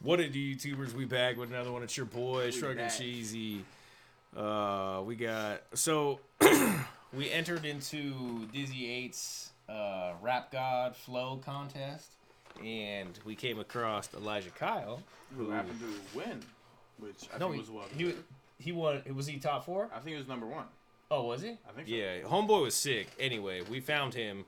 What it do, YouTubers? We back with another one. It's your boy, Shrug and Cheesy. We got we entered into Dizzy 8's Rap God Flow contest, and we came across Elijah Kyle, who happened to win, which I think was well. He won. Was he top 4? I think he was number 1. Oh, was he? I think so. Yeah, homeboy was sick. Anyway, we found him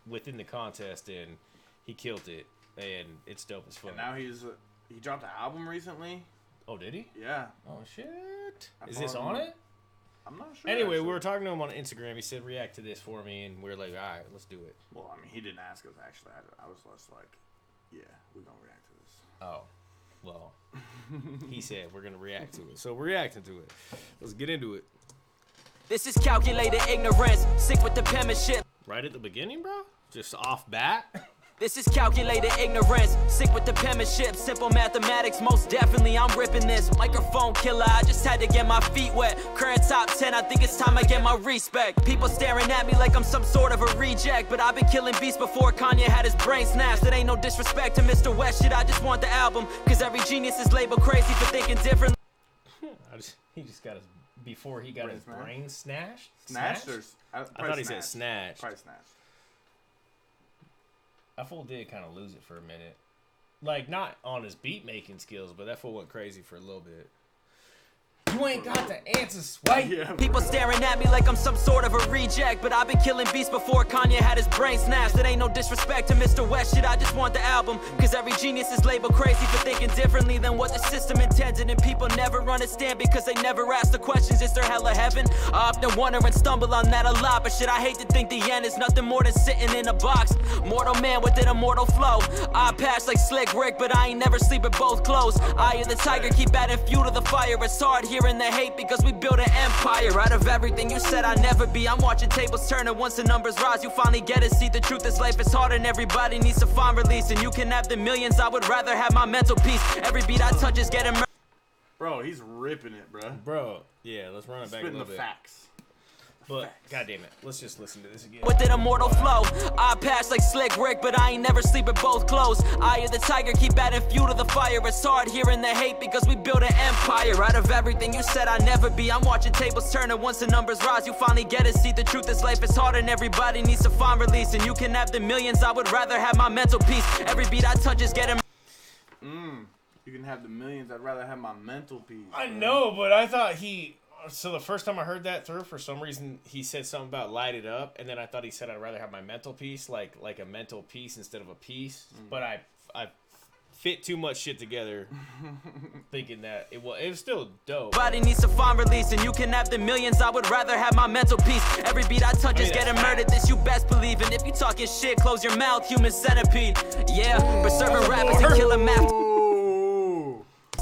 within the contest, and he killed it, and it's dope as fuck. And now he dropped an album recently. Oh, did he? Yeah. Oh, shit. Is this on it? I'm not sure. Anyway, we were talking to him on Instagram. He said, react to this for me, and we were like, all right, let's do it. Well, I mean, he didn't ask us, actually. I was just like, yeah, we're going to react to this. Oh, well, he said we're going to react to it. So we're reacting to it. Let's get into it. This is calculated ignorance, sick with the penmanship. Right at the beginning, bro? Just off bat? This is calculated ignorance, sick with the penmanship, simple mathematics, most definitely I'm ripping this. Microphone killer, I just had to get my feet wet. Current top 10, I think it's time I get my respect. People staring at me like I'm some sort of a reject, but I've been killing beats before Kanye had his brain snatched. It ain't no disrespect to Mr. West shit, I just want the album, cause every genius is labeled crazy for thinking differently. He just got his, before he got his brain snatched? Snatched? I thought he said snatched. Probably snatched. That fool did kind of lose it for a minute. Like, not on his beat-making skills, but that fool went crazy for a little bit. You ain't got the answer, Swipe. Yeah, people staring at me like I'm some sort of a reject, but I've been killing beats before Kanye had his brain snatched. It ain't no disrespect to Mr. West shit, I just want the album, cause every genius is labeled crazy for thinking differently than what the system intended, and people never understand because they never ask the questions, is there hell or heaven? I often wonder and stumble on that a lot, but shit, I hate to think the end is nothing more than sitting in a box. Mortal man with an immortal flow, I pass like Slick Rick, but I ain't never sleep with both closed. Eye of the tiger, keep adding fuel to the fire, it's hard hearing the hate because we built an empire out of everything you said I'd never be. I'm watching tables turn, and once the numbers rise you finally get it. See, the truth is life is hard and everybody needs to find release, and you can have the millions, I would rather have my mental peace. Every beat I touch is getting bro, he's ripping it, bro. Yeah, let's run it back a little bit. Facts. But, goddamn it, let's just listen to this again. With an immortal flow, I pass like Slick Rick, but I ain't never sleep with both closed. Eye of the tiger, keep adding fuel to the fire. It's hard hearing the hate because we built an empire out of everything you said I'd never be. I'm watching tables turn, and once the numbers rise, you finally get it. See, the truth is life is hard and everybody needs to find release, and you can have the millions, I would rather have my mental peace. Every beat I touch is getting you can have the millions, I'd rather have my mental peace. I know, but I thought so the first time I heard that through, for some reason, he said something about light it up, and then I thought he said I'd rather have my mental peace, like a mental piece instead of a piece. But I fit too much shit together, thinking that it was still dope. Everybody needs to find release, and you can have the millions, I would rather have my mental peace. Every beat I touch is getting murdered, this you best believe. And if you talking shit, close your mouth, human centipede. Yeah, but serving rappers and killing math.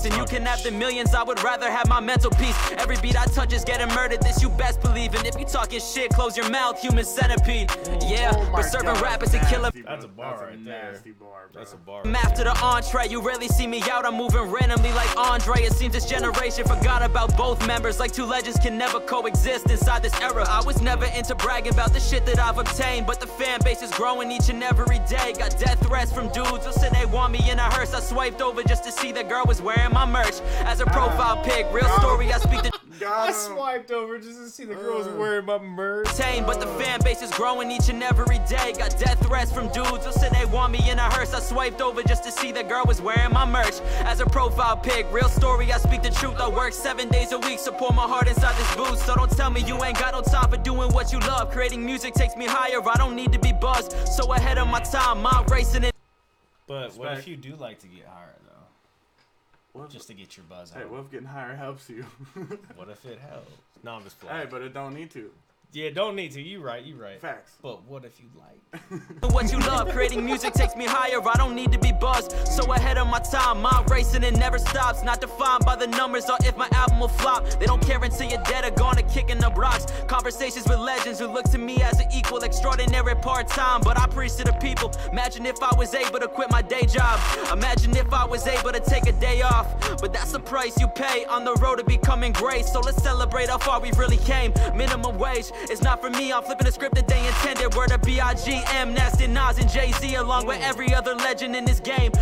And you can have the millions, I would rather have my mental peace. Every beat I touch is getting murdered, this you best believe. And if you talking shit, close your mouth, human centipede. Yeah, but serving rappers and killing. That's a bar right there. Nasty bar, bro. That's a bar. After the entree, you rarely see me out, I'm moving randomly like Andre. It seems this generation forgot about both members, like two legends can never coexist inside this era. I was never into bragging about the shit that I've obtained, but the fan base is growing each and every day. Got death threats from dudes who said they want me in a hearse. I swiped over just to see the girl was wearing my merch as a profile pic. Real story, I speak the I swiped over just to see the girls wearing my merch. But the fan base is growing each and every day. Got death threats from dudes who said they want me in a hearse. I swiped over just to see the girl was wearing my merch as a profile pic. Real story, I speak the truth. I work 7 days a week, so pour my heart inside this booth. So don't tell me you ain't got no time for doing what you love. Creating music takes me higher, I don't need to be buzzed. So ahead of my time, I'm racing it. But what if you do like to get higher, though? What just to get your buzz Hey, out. what if getting higher helps you? What if it helps? No, I'm just playing. Hey, but it don't need to. Yeah, don't need to. You right. Facts. But what if you like? What you love, creating music takes me higher, I don't need to be buzzed. So ahead of my time, I'm racing and never stops. Not defined by the numbers or if my album will flop. They don't care until you're dead or gone to kicking the rocks. Conversations with legends who look to me as an equal, extraordinary part-time, but I preach to the people. Imagine if I was able to quit my day job. Imagine if I was able to take a day off. But that's the price you pay on the road to becoming great. So let's celebrate how far we really came. Minimum wage, it's not for me, I'm flipping the script that they intended. Word of B.I.G., M, Nasty, Nas, and Jay-Z, along with every other legend in this game.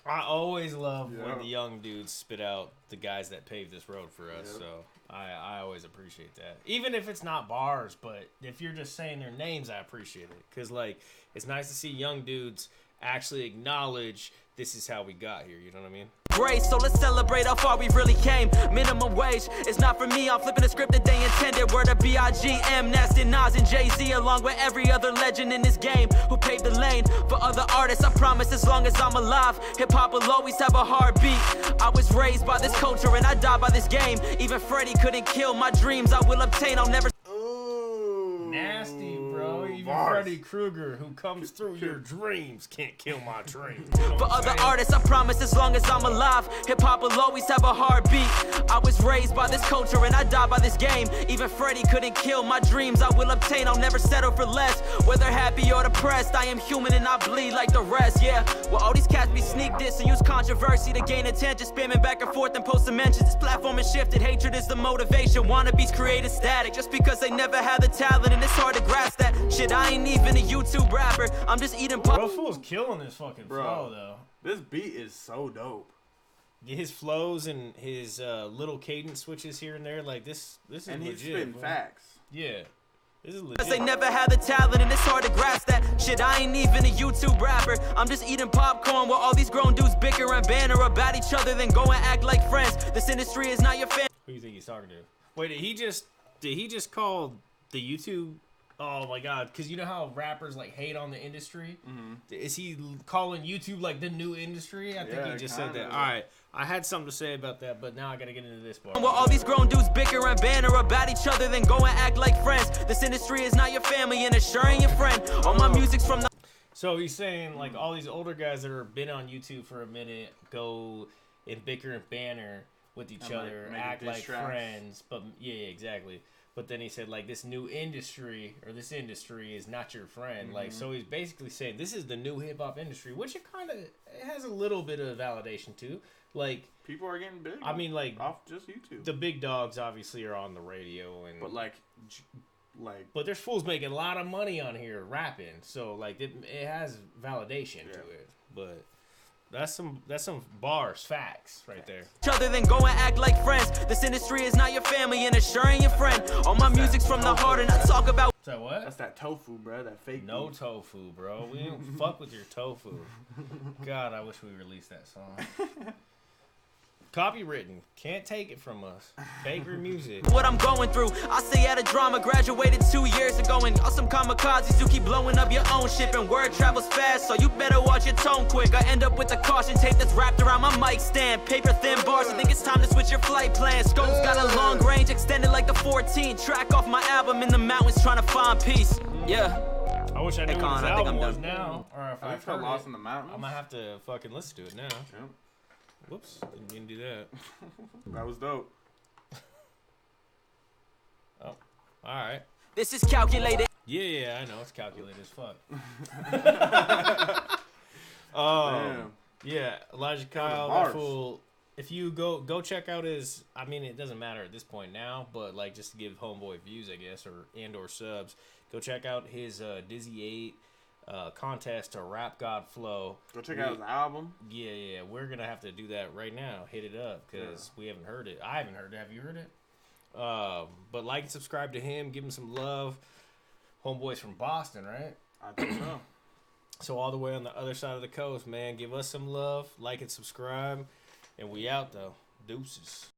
I always love Yeah. when the young dudes spit out the guys that paved this road for us. Yep. So I always appreciate that. Even if it's not bars, but if you're just saying their names, I appreciate it. Because, like, it's nice to see young dudes actually acknowledge this is how we got here. You know what I mean? Grace, so let's celebrate how far we really came. Minimum wage is not for me. I'm flipping the script that they intended. Word of B.I.G.M. Nasty Nas and Jay-Z, along with every other legend in this game who paved the lane for other artists. I promise, as long as I'm alive, hip-hop will always have a heartbeat. I was raised by this culture and I died by this game. Even Freddie couldn't kill my dreams. I will obtain. I'll never. Ooh. Nasty, bro. Even Bars. Freddy Krueger, who comes through your dreams, can't kill my dreams. For other artists, I promise, as long as I'm alive, hip-hop will always have a heartbeat. I was raised by this culture and I died by this game. Even Freddie couldn't kill my dreams. I will obtain, I'll never settle for less. Whether happy or depressed, I am human and I bleed like the rest, yeah. Well, all these cats be sneak diss and use controversy to gain attention, spamming back and forth and posting mentions. This platform is shifted, hatred is the motivation. Wannabes created static just because they never had the talent, and it's hard to grasp that. Shit, I ain't even a YouTube rapper. I'm just eating pop. Bro, fool's killing this fucking Bro. flow, though. This beat is so dope. His flows and his little cadence switches here and there, like this is And legit. he's spitting bro. facts. Yeah, this is Cause they legit. never had the talent, and it's hard to grasp that. Shit, I ain't even a YouTube rapper. I'm just eating popcorn while all these grown dudes bicker and banter about each other, then go and act like friends. This industry is not your fan. Who do you think he's talking to? Wait, did he just call the YouTube? Oh my god, because you know how rappers like hate on the industry? Mm-hmm. Is he calling YouTube like the new industry? I think Yeah, he just said kinda. that. All right, I had something to say about that, but now I gotta get into this part. While all these grown dudes bicker and banter about each other, then go and act like friends. This industry is not your family, and assuring your friend. All my music's from the. So he's saying like all these older guys that have been on YouTube for a minute go and bicker and banter with each And, like, other, make act diss like tracks. friends. But yeah, exactly. But then he said like this new industry or this industry is not your friend. Like so he's basically saying this is the new hip hop industry, which it has a little bit of validation too. Like People are getting big. I mean like off just YouTube. the big dogs obviously are on the radio and But like but there's fools making a lot of money on here rapping, so like it has validation to it. But that's some bars, facts right there. Each other, then go and act like friends. This industry is not your family, and assuring your friend. All my music's from the heart, and I talk about. So what? that's that tofu, bro. That fake. No beef. tofu, bro. We don't fuck with your tofu. God, I wish we released that song. Copywritten. Can't take it from us. Baker Music. What I'm going through, I say at a drama, graduated 2 years ago, and y'all some kamikazes who keep blowing up your own ship, and word travels fast, so you better watch your tone quick. I end up with a caution tape that's wrapped around my mic stand, paper thin bars. I think it's time to switch your flight plan. Scope's got a long range extended like the 14 track off my album in the mountains, trying to find peace. Yeah. I wish I knew Hey, what his Colin, I think album I'm was done. now. Or if I I've felt heard lost it. in the mountains. I'm gonna have to fucking listen to it now. Yep. Whoops, didn't mean to do that. That was dope. Oh, all right. This is calculated. Yeah, I know it's calculated as fuck. Damn. Yeah, Elijah Kyle, that Bars. fool. If you go check out his, I mean, it doesn't matter at this point now, but like just to give Homeboy views, I guess, or subs, go check out his Dizzy 8 contest to Rap God Flow. Go check out his album. Yeah, we're gonna have to do that right now. Hit it up because we haven't heard it. I haven't heard it. Have you heard it? But like and subscribe to him. Give him some love. Homeboy's from Boston, right? I think so. So all the way on the other side of the coast, man. Give us some love. Like and subscribe. And we out though. Deuces.